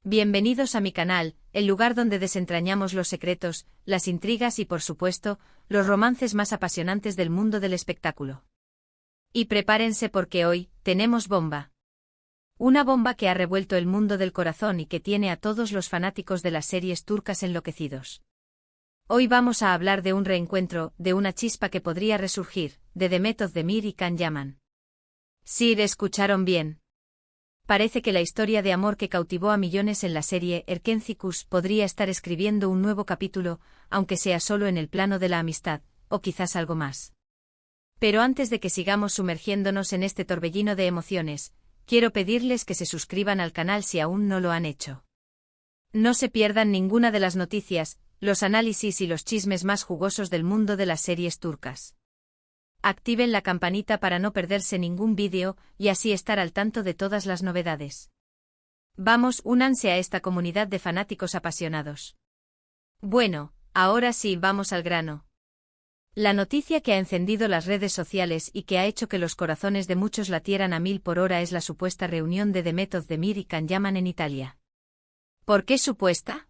Bienvenidos a mi canal, el lugar donde desentrañamos los secretos, las intrigas y por supuesto, los romances más apasionantes del mundo del espectáculo. Y prepárense porque hoy, tenemos bomba. Una bomba que ha revuelto el mundo del corazón y que tiene a todos los fanáticos de las series turcas enloquecidos. Hoy vamos a hablar de un reencuentro, de una chispa que podría resurgir, de Demet Özdemir y Can Yaman. Sí, escucharon bien. Parece que la historia de amor que cautivó a millones en la serie Erkenci podría estar escribiendo un nuevo capítulo, aunque sea solo en el plano de la amistad, o quizás algo más. Pero antes de que sigamos sumergiéndonos en este torbellino de emociones, quiero pedirles que se suscriban al canal si aún no lo han hecho. No se pierdan ninguna de las noticias, los análisis y los chismes más jugosos del mundo de las series turcas. Activen la campanita para no perderse ningún vídeo y así estar al tanto de todas las novedades. Vamos, únanse a esta comunidad de fanáticos apasionados. Bueno, ahora sí, vamos al grano. La noticia que ha encendido las redes sociales y que ha hecho que los corazones de muchos latieran a 1000 por hora es la supuesta reunión de Demet Özdemir y Can Yaman en Italia. ¿Por qué supuesta?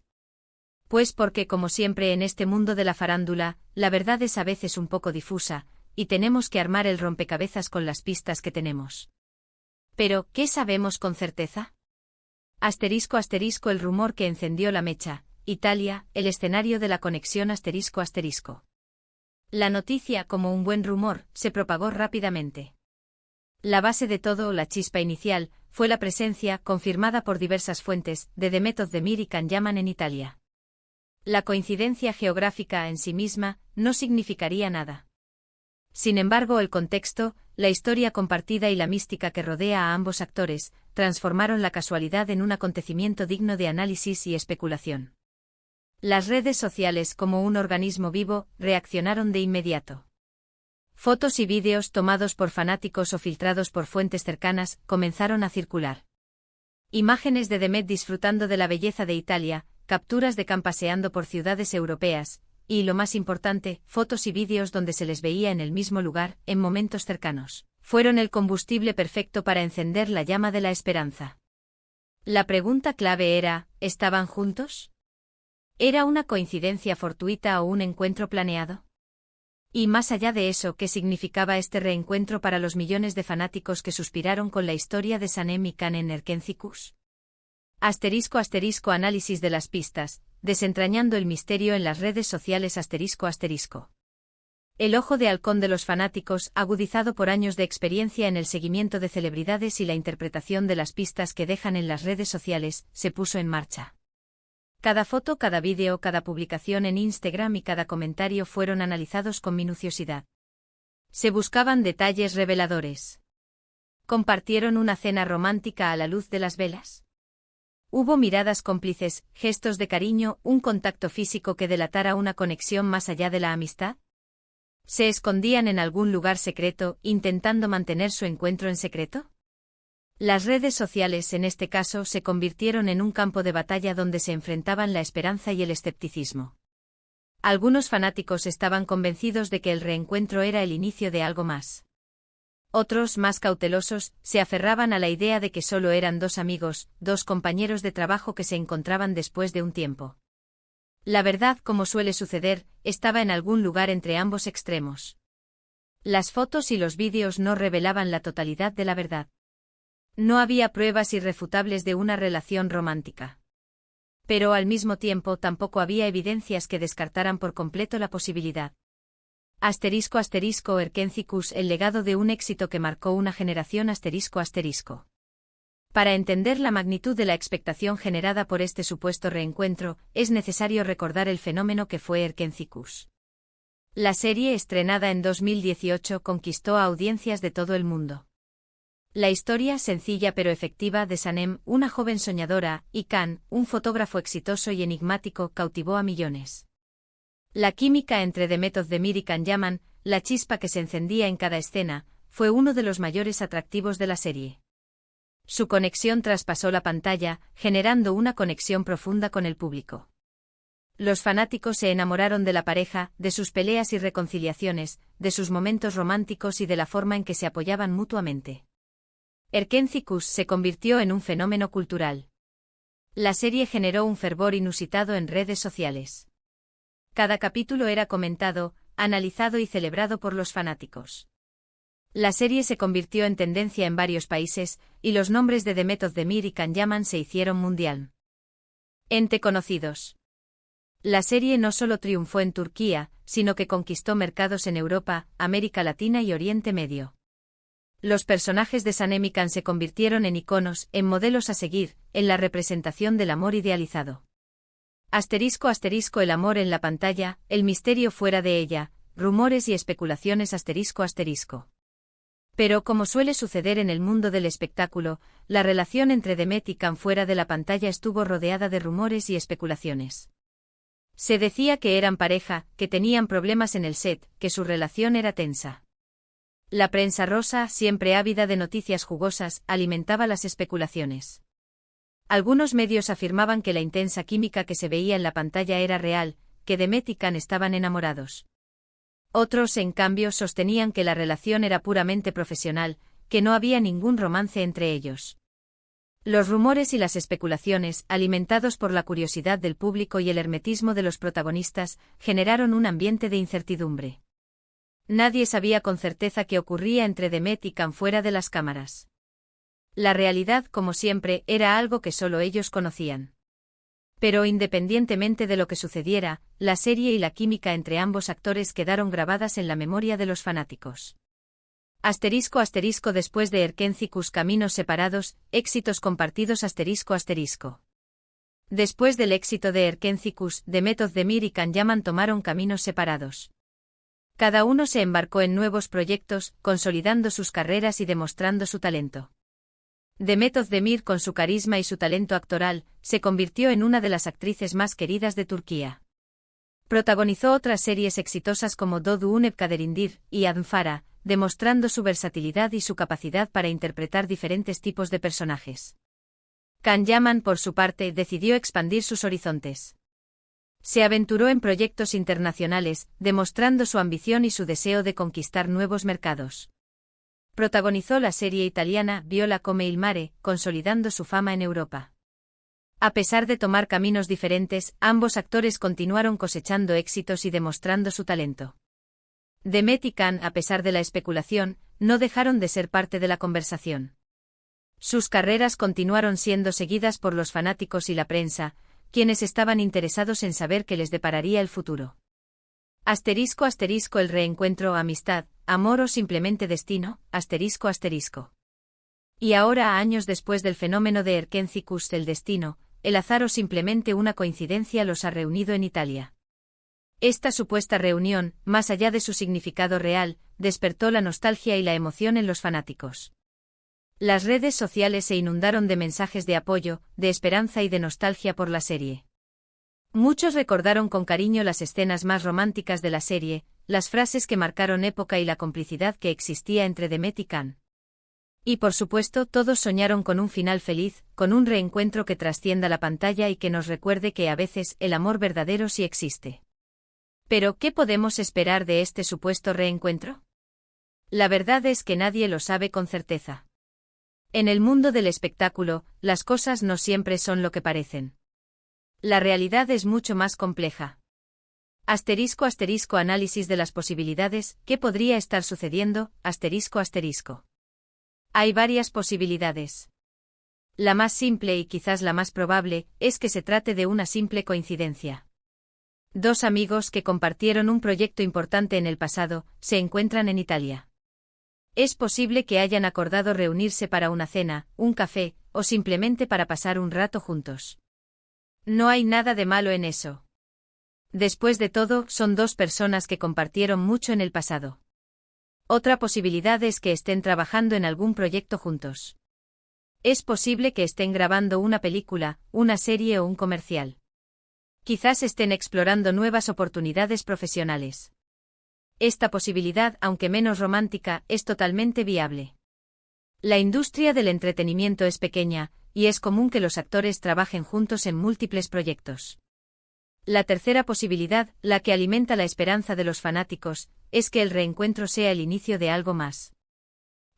Pues porque, como siempre en este mundo de la farándula, la verdad es a veces un poco difusa, y tenemos que armar el rompecabezas con las pistas que tenemos. Pero, ¿qué sabemos con certeza? Asterisco el rumor que encendió la mecha, Italia, el escenario de la conexión asterisco. La noticia, como un buen rumor, se propagó rápidamente. La base de todo, la chispa inicial, fue la presencia, confirmada por diversas fuentes, de Demet Özdemir y Can Yaman en Italia. La coincidencia geográfica en sí misma no significaría nada. Sin embargo, el contexto, la historia compartida y la mística que rodea a ambos actores, transformaron la casualidad en un acontecimiento digno de análisis y especulación. Las redes sociales, como un organismo vivo, reaccionaron de inmediato. Fotos y vídeos tomados por fanáticos o filtrados por fuentes cercanas comenzaron a circular. Imágenes de Demet disfrutando de la belleza de Italia, capturas de Can paseando por ciudades europeas, y, lo más importante, fotos y vídeos donde se les veía en el mismo lugar, en momentos cercanos, fueron el combustible perfecto para encender la llama de la esperanza. La pregunta clave era, ¿estaban juntos? ¿Era una coincidencia fortuita o un encuentro planeado? Y más allá de eso, ¿qué significaba este reencuentro para los millones de fanáticos que suspiraron con la historia de Sanem y Can en Erkenci? Análisis de las pistas, desentrañando el misterio en las redes sociales ***. El ojo de halcón de los fanáticos, agudizado por años de experiencia en el seguimiento de celebridades y la interpretación de las pistas que dejan en las redes sociales, se puso en marcha. Cada foto, cada vídeo, cada publicación en Instagram y cada comentario fueron analizados con minuciosidad. Se buscaban detalles reveladores. ¿Compartieron una cena romántica a la luz de las velas? ¿Hubo miradas cómplices, gestos de cariño, un contacto físico que delatara una conexión más allá de la amistad? ¿Se escondían en algún lugar secreto, intentando mantener su encuentro en secreto? Las redes sociales en este caso se convirtieron en un campo de batalla donde se enfrentaban la esperanza y el escepticismo. Algunos fanáticos estaban convencidos de que el reencuentro era el inicio de algo más. Otros, más cautelosos, se aferraban a la idea de que solo eran dos amigos, dos compañeros de trabajo que se encontraban después de un tiempo. La verdad, como suele suceder, estaba en algún lugar entre ambos extremos. Las fotos y los vídeos no revelaban la totalidad de la verdad. No había pruebas irrefutables de una relación romántica. Pero al mismo tiempo tampoco había evidencias que descartaran por completo la posibilidad. Erkenci, el legado de un éxito que marcó una generación ***. Para entender la magnitud de la expectación generada por este supuesto reencuentro, es necesario recordar el fenómeno que fue Erkenci. La serie, estrenada en 2018, conquistó a audiencias de todo el mundo. La historia, sencilla pero efectiva, de Sanem, una joven soñadora, y Can, un fotógrafo exitoso y enigmático, cautivó a millones. La química entre Demet Özdemir y Can Yaman, la chispa que se encendía en cada escena, fue uno de los mayores atractivos de la serie. Su conexión traspasó la pantalla, generando una conexión profunda con el público. Los fanáticos se enamoraron de la pareja, de sus peleas y reconciliaciones, de sus momentos románticos y de la forma en que se apoyaban mutuamente. Erkenci se convirtió en un fenómeno cultural. La serie generó un fervor inusitado en redes sociales. Cada capítulo era comentado, analizado y celebrado por los fanáticos. La serie se convirtió en tendencia en varios países, y los nombres de Demet Özdemir y Can Yaman se hicieron mundial. Ente conocidos. La serie no solo triunfó en Turquía, sino que conquistó mercados en Europa, América Latina y Oriente Medio. Los personajes de Sanem y Can se convirtieron en iconos, en modelos a seguir, en la representación del amor idealizado. *** El amor en la pantalla, el misterio fuera de ella, rumores y especulaciones ***. Pero como suele suceder en el mundo del espectáculo, la relación entre Demet y Can fuera de la pantalla estuvo rodeada de rumores y especulaciones. Se decía que eran pareja, que tenían problemas en el set, que su relación era tensa. La prensa rosa, siempre ávida de noticias jugosas, alimentaba las especulaciones. Algunos medios afirmaban que la intensa química que se veía en la pantalla era real, que Demet y Can estaban enamorados. Otros, en cambio, sostenían que la relación era puramente profesional, que no había ningún romance entre ellos. Los rumores y las especulaciones, alimentados por la curiosidad del público y el hermetismo de los protagonistas, generaron un ambiente de incertidumbre. Nadie sabía con certeza qué ocurría entre Demet y Can fuera de las cámaras. La realidad, como siempre, era algo que solo ellos conocían. Pero independientemente de lo que sucediera, la serie y la química entre ambos actores quedaron grabadas en la memoria de los fanáticos. *** Después de Erkenci-Kuş Caminos separados, éxitos compartidos ***. Después del éxito de Erkenci-Kuş, Demet Özdemir y Can Yaman tomaron caminos separados. Cada uno se embarcó en nuevos proyectos, consolidando sus carreras y demostrando su talento. Demet Özdemir, con su carisma y su talento actoral, se convirtió en una de las actrices más queridas de Turquía. Protagonizó otras series exitosas como Doğduğun Kaderindir y Adnfara, demostrando su versatilidad y su capacidad para interpretar diferentes tipos de personajes. Can Yaman, por su parte, decidió expandir sus horizontes. Se aventuró en proyectos internacionales, demostrando su ambición y su deseo de conquistar nuevos mercados. Protagonizó la serie italiana Viola come il mare, consolidando su fama en Europa. A pesar de tomar caminos diferentes, ambos actores continuaron cosechando éxitos y demostrando su talento. Demet y Can, a pesar de la especulación, no dejaron de ser parte de la conversación. Sus carreras continuaron siendo seguidas por los fanáticos y la prensa, quienes estaban interesados en saber qué les depararía el futuro. ***, el reencuentro, amistad, amor o simplemente destino, ***. Y ahora, años después del fenómeno de Erkenci-Kuş, el destino, el azar o simplemente una coincidencia los ha reunido en Italia. Esta supuesta reunión, más allá de su significado real, despertó la nostalgia y la emoción en los fanáticos. Las redes sociales se inundaron de mensajes de apoyo, de esperanza y de nostalgia por la serie. Muchos recordaron con cariño las escenas más románticas de la serie, las frases que marcaron época y la complicidad que existía entre Demet y Can. Y por supuesto, todos soñaron con un final feliz, con un reencuentro que trascienda la pantalla y que nos recuerde que a veces el amor verdadero sí existe. Pero, ¿qué podemos esperar de este supuesto reencuentro? La verdad es que nadie lo sabe con certeza. En el mundo del espectáculo, las cosas no siempre son lo que parecen. La realidad es mucho más compleja. ***, análisis de las posibilidades, ¿qué podría estar sucediendo? ***. Hay varias posibilidades. La más simple y quizás la más probable, es que se trate de una simple coincidencia. Dos amigos que compartieron un proyecto importante en el pasado, se encuentran en Italia. Es posible que hayan acordado reunirse para una cena, un café, o simplemente para pasar un rato juntos. No hay nada de malo en eso. Después de todo, son dos personas que compartieron mucho en el pasado. Otra posibilidad es que estén trabajando en algún proyecto juntos. Es posible que estén grabando una película, una serie o un comercial. Quizás estén explorando nuevas oportunidades profesionales. Esta posibilidad, aunque menos romántica, es totalmente viable. La industria del entretenimiento es pequeña, y es común que los actores trabajen juntos en múltiples proyectos. La tercera posibilidad, la que alimenta la esperanza de los fanáticos, es que el reencuentro sea el inicio de algo más.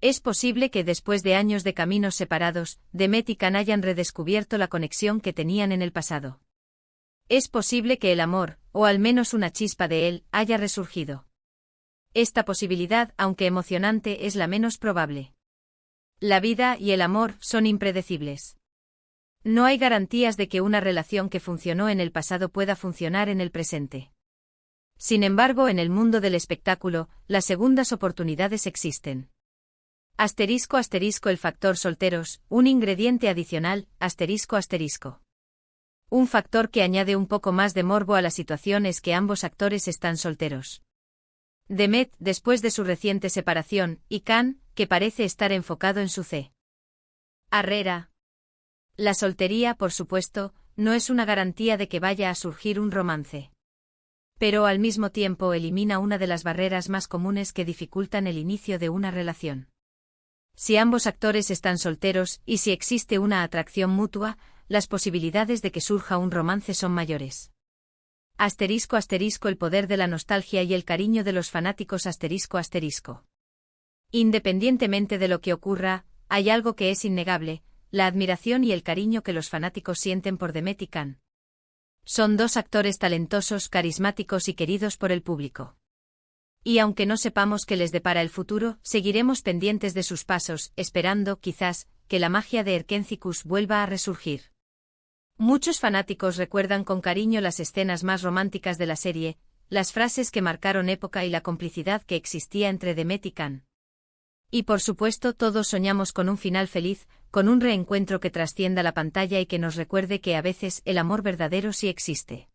Es posible que después de años de caminos separados, Demet y Can hayan redescubierto la conexión que tenían en el pasado. Es posible que el amor, o al menos una chispa de él, haya resurgido. Esta posibilidad, aunque emocionante, es la menos probable. La vida y el amor son impredecibles. No hay garantías de que una relación que funcionó en el pasado pueda funcionar en el presente. Sin embargo, en el mundo del espectáculo, las segundas oportunidades existen. *** El factor solteros, un ingrediente adicional, ***. Un factor que añade un poco más de morbo a la situación es que ambos actores están solteros. Demet, después de su reciente separación, y Can, que parece estar enfocado en su carrera. La soltería, por supuesto, no es una garantía de que vaya a surgir un romance. Pero al mismo tiempo elimina una de las barreras más comunes que dificultan el inicio de una relación. Si ambos actores están solteros y si existe una atracción mutua, las posibilidades de que surja un romance son mayores. *** El poder de la nostalgia y el cariño de los fanáticos ***. Independientemente de lo que ocurra, hay algo que es innegable, la admiración y el cariño que los fanáticos sienten por Demet y Can. Son dos actores talentosos, carismáticos y queridos por el público. Y aunque no sepamos qué les depara el futuro, seguiremos pendientes de sus pasos, esperando, quizás, que la magia de Erkenci-Kus vuelva a resurgir. Muchos fanáticos recuerdan con cariño las escenas más románticas de la serie, las frases que marcaron época y la complicidad que existía entre Demet y Can. Y por supuesto todos soñamos con un final feliz, con un reencuentro que trascienda la pantalla y que nos recuerde que a veces el amor verdadero sí existe.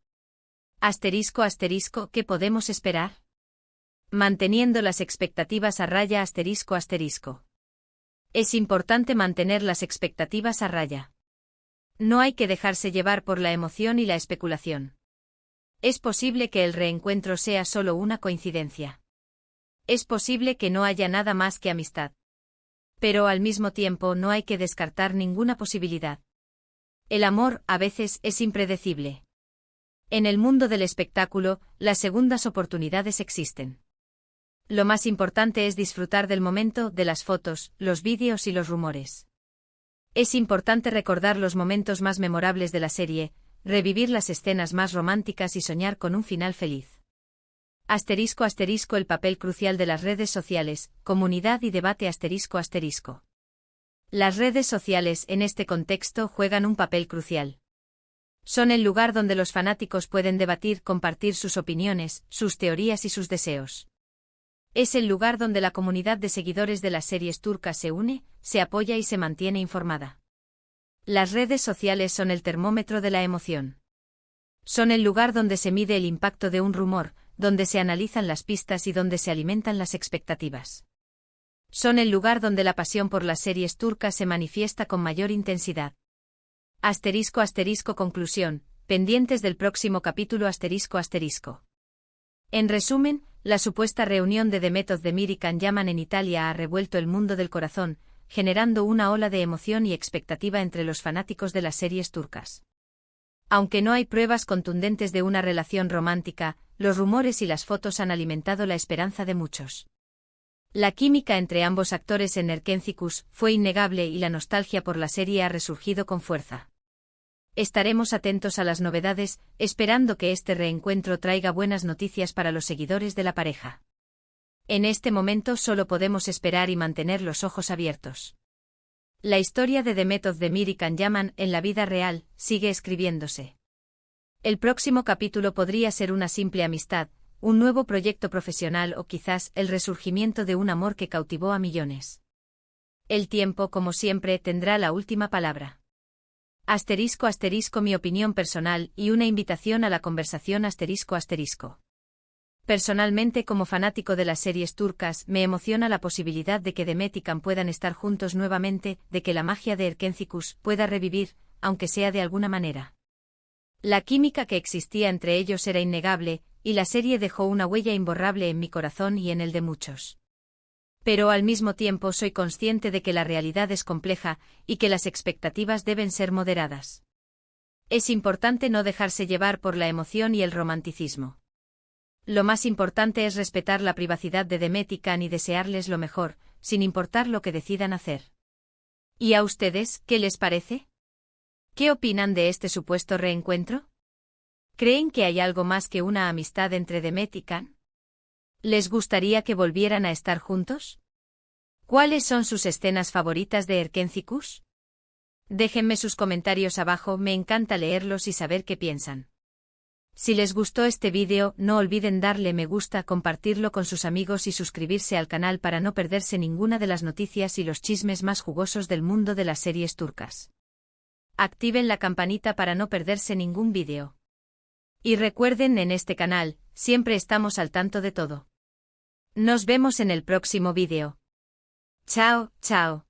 ***, ¿qué podemos esperar? Manteniendo las expectativas a raya ***. Es importante mantener las expectativas a raya. No hay que dejarse llevar por la emoción y la especulación. Es posible que el reencuentro sea solo una coincidencia. Es posible que no haya nada más que amistad. Pero al mismo tiempo no hay que descartar ninguna posibilidad. El amor, a veces, es impredecible. En el mundo del espectáculo, las segundas oportunidades existen. Lo más importante es disfrutar del momento, de las fotos, los vídeos y los rumores. Es importante recordar los momentos más memorables de la serie, revivir las escenas más románticas y soñar con un final feliz. ***, el papel crucial de las redes sociales, comunidad y debate ***. Las redes sociales en este contexto juegan un papel crucial. Son el lugar donde los fanáticos pueden debatir, compartir sus opiniones, sus teorías y sus deseos. Es el lugar donde la comunidad de seguidores de las series turcas se une, se apoya y se mantiene informada. Las redes sociales son el termómetro de la emoción. Son el lugar donde se mide el impacto de un rumor, donde se analizan las pistas y donde se alimentan las expectativas. Son el lugar donde la pasión por las series turcas se manifiesta con mayor intensidad. ***, conclusión, pendientes del próximo capítulo ***. En resumen, la supuesta reunión de Demet Özdemir y Can Yaman en Italia ha revuelto el mundo del corazón, generando una ola de emoción y expectativa entre los fanáticos de las series turcas. Aunque no hay pruebas contundentes de una relación romántica, los rumores y las fotos han alimentado la esperanza de muchos. La química entre ambos actores en Erkenci-Kus fue innegable y la nostalgia por la serie ha resurgido con fuerza. Estaremos atentos a las novedades, esperando que este reencuentro traiga buenas noticias para los seguidores de la pareja. En este momento solo podemos esperar y mantener los ojos abiertos. La historia de Demet Özdemir y Can Yaman en la vida real sigue escribiéndose. El próximo capítulo podría ser una simple amistad, un nuevo proyecto profesional o quizás el resurgimiento de un amor que cautivó a millones. El tiempo, como siempre, tendrá la última palabra. ***, mi opinión personal y una invitación a la conversación ***. Personalmente, como fanático de las series turcas, me emociona la posibilidad de que Demet y Can puedan estar juntos nuevamente, de que la magia de Erkenci-Kus pueda revivir, aunque sea de alguna manera. La química que existía entre ellos era innegable, y la serie dejó una huella imborrable en mi corazón y en el de muchos. Pero al mismo tiempo soy consciente de que la realidad es compleja, y que las expectativas deben ser moderadas. Es importante no dejarse llevar por la emoción y el romanticismo. Lo más importante es respetar la privacidad de Demet y Can y desearles lo mejor, sin importar lo que decidan hacer. ¿Y a ustedes, qué les parece? ¿Qué opinan de este supuesto reencuentro? ¿Creen que hay algo más que una amistad entre Demet y Can? ¿Les gustaría que volvieran a estar juntos? ¿Cuáles son sus escenas favoritas de Erkencicus? Déjenme sus comentarios abajo, me encanta leerlos y saber qué piensan. Si les gustó este vídeo, no olviden darle me gusta, compartirlo con sus amigos y suscribirse al canal para no perderse ninguna de las noticias y los chismes más jugosos del mundo de las series turcas. Activen la campanita para no perderse ningún vídeo. Y recuerden, en este canal, siempre estamos al tanto de todo. Nos vemos en el próximo vídeo. Chao, chao.